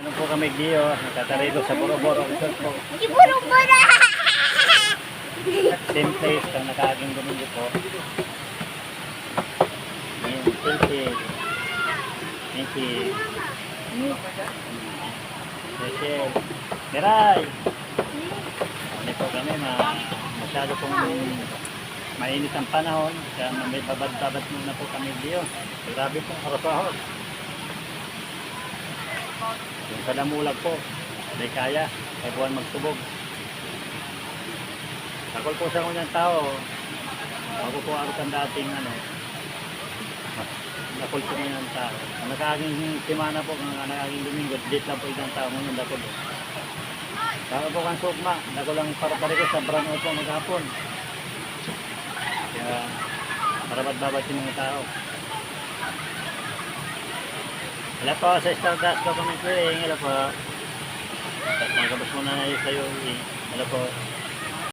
Ano po kami Gio, nakatarigo sa Boro-Boro Resort po. Buro-buro! Same place kang nakaaging Domingo po. Ayan, Chelsea. Thank you. Rachel. Miray! Ano po kami, masyado pong mainit ang panahon. Kaya may babad-babad muna po kami Gio. Grabe pong arot-ahot. Yung kadamulag po, may kaya, may buwan magsubog. Takol po sa unang tao, ako po arot ang dating nakol po ng tao. Ang nakaging simana po, ang nakaging Domingo, date lang po isang tao ngayon, dakol po. Tao po kang sukma, dakol lang para ko sa brown out po maghapon. Kaya, marabat-babat yung mga tao. Hello po sa Stardust Comment Clearing. Hello po. Tapos magkabas muna na yun sa'yo. Hello po.